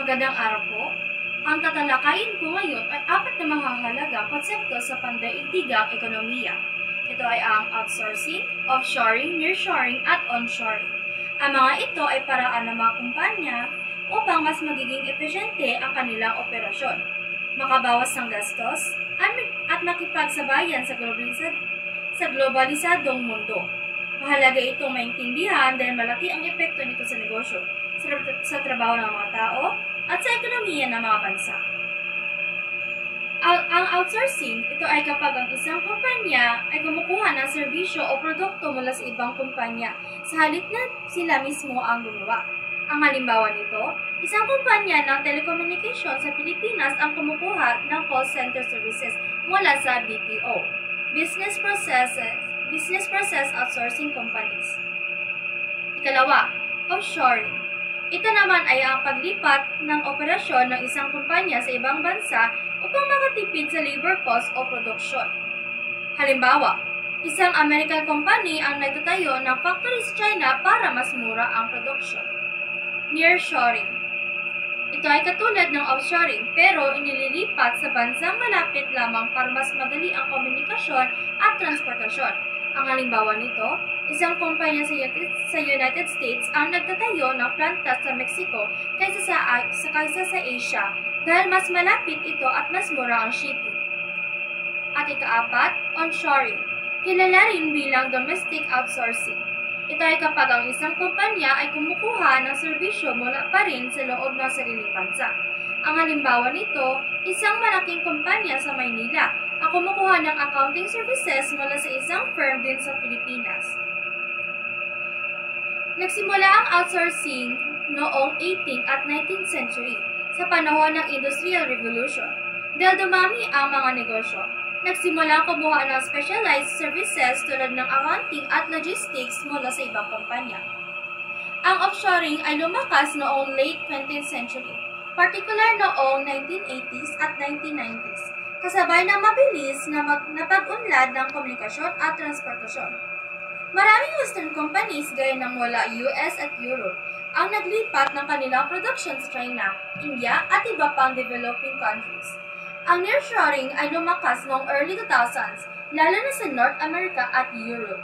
Magandang araw po. Ang tatalakayin ko ngayon ay apat na mahahalagang konsepto sa pandaigdigang ekonomiya. Ito ay ang outsourcing, offshoring, nearshoring, at onshoring. Ang mga ito ay paraan ng mga kumpanya upang mas magiging epesyente ang kanilang operasyon, makabawas ng gastos, at makipagsabayan sa globalisadong mundo. Mahalaga itong maintindihan dahil malaki ang epekto nito sa negosyo, sa trabaho ng mga tao, at sa ekonomiya ng mga bansa. Ang outsourcing, ito ay kapag ang isang kumpanya ay kumukuha ng serbisyo o produkto mula sa ibang kumpanya sa halip na sila mismo ang gumawa. Ang halimbawa nito, isang kumpanya ng telecommunication sa Pilipinas ang kumukuha ng call center services mula sa BPO, Business Process Outsourcing Companies. Ikalawa, offshoring. Ito naman ay ang paglipat ng operasyon ng isang kumpanya sa ibang bansa upang makatipid sa labor cost o produksyon. Halimbawa, isang American company ang nagtatayo ng factory sa China para mas mura ang produksyon. Nearshoring. Ito ay katulad ng offshoring pero inililipat sa bansang malapit lamang para mas madali ang komunikasyon at transportasyon. Ang halimbawa nito, isang kumpanya sa United States ang nagtatayo ng planta sa Mexico kaysa sa Asia dahil mas malapit ito at mas mura ang shipping. At ikaapat, onshoring. Kilala rin bilang domestic outsourcing. Ito ay kapag ang isang kumpanya ay kumukuha ng serbisyo mula pa rin sa loob ng sariling bansa. Ang halimbawa nito, isang malaking kumpanya sa Maynila ang kumukuha ng accounting services mula sa isang firm din sa Pilipinas. Nagsimula ang outsourcing noong 18th at 19th century sa panahon ng Industrial Revolution. Dahil dumami ang mga negosyo, nagsimula ang kumuha ng specialized services tulad ng accounting at logistics mula sa ibang kumpanya. Ang offshoring ay lumakas noong late 20th century, particular noong 1980s at 1990s, kasabay ng mabilis na pag-unlad ng komunikasyon at transportasyon. Maraming Western companies gaya ng mula US at Europe ang naglipat ng kanilang production sa China, India at iba pang developing countries. Ang nearshoring ay lumakas noong early 2000s, lalo na sa North America at Europe.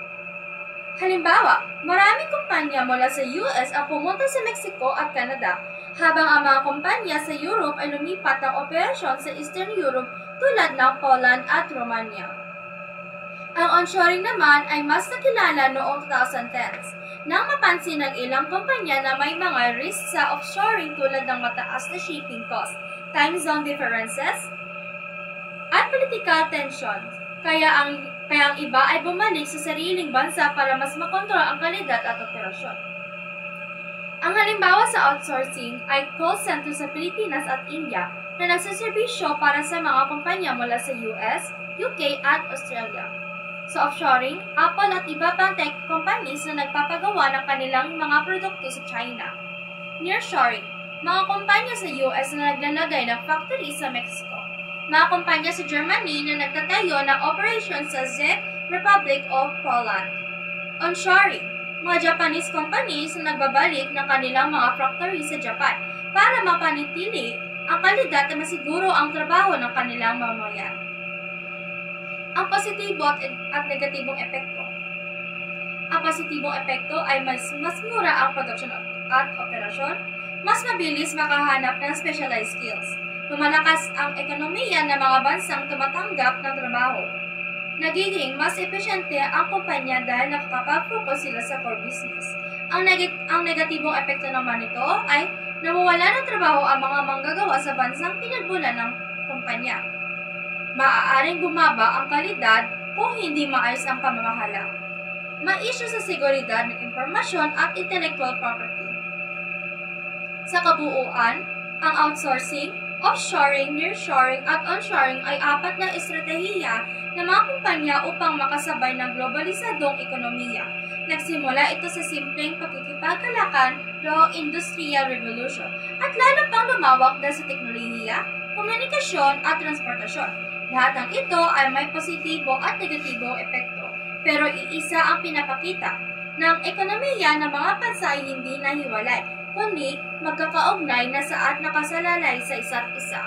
Halimbawa, maraming kumpanya mula sa US ang pumunta sa Mexico at Canada, habang ang mga kumpanya sa Europe ay lumipat ng operasyon sa Eastern Europe tulad ng Poland at Romania. Ang onshoring naman ay mas nakilala noong 2010s nang mapansin ng ilang kumpanya na may mga risks sa offshoring tulad ng mataas na shipping cost, time zone differences, at political tensions. Kaya ang iba ay bumalik sa sariling bansa para mas makontrol ang kalidad at operasyon. Ang halimbawa sa outsourcing ay call center sa Pilipinas at India na nagsaserbisyo para sa mga kumpanya mula sa US, UK at Australia. Sa offshoring, Apple at iba pang tech companies na nagpapagawa ng kanilang mga produkto sa China. Nearshoring, mga kumpanya sa US na naglalagay ng factory sa Mexico. Mga kumpanya sa Germany na nagtatayo ng operations sa Czech Republic of Poland. Onshoring, mga Japanese companies na nagbabalik ng kanilang mga factory sa Japan para mapanatili ang kalidad at masiguro ang trabaho ng kanilang mamamayan. Ang positibo at negatibong epekto. Ang positibong epekto ay mas mura ang produksyon at operasyon, mas mabilis makahanap ng specialized skills, lumalakas ang ekonomiya ng mga bansang tumatanggap ng trabaho, nagiging mas epesyente ang kumpanya dahil nakakapag-focus sila sa core business. Ang negatibong epekto naman nito ay nawawala ng trabaho ang mga manggagawa sa bansang pinagmulan ng kumpanya. Maaaring bumaba ang kalidad kung hindi maayos ang pamamahala. Ma-issue sa seguridad ng impormasyon at intellectual property. Sa kabuuan, ang outsourcing, offshoring, nearshoring at onshoring ay apat na estratehiya ng mga kumpanya upang makasabay ng globalisadong ekonomiya. Nagsimula ito sa simpleng pakikipagkalakan noong Industrial Revolution at lalo pang lumawak dahil sa teknolohiya, komunikasyon at transportasyon. Lahat ng ito ay may positibo at negatibong epekto, pero iisa ang pinapakita ng ekonomiya ng mga bansa ay hindi nahiwalay, kundi magkakaugnay na at nakasalalay sa isa't isa.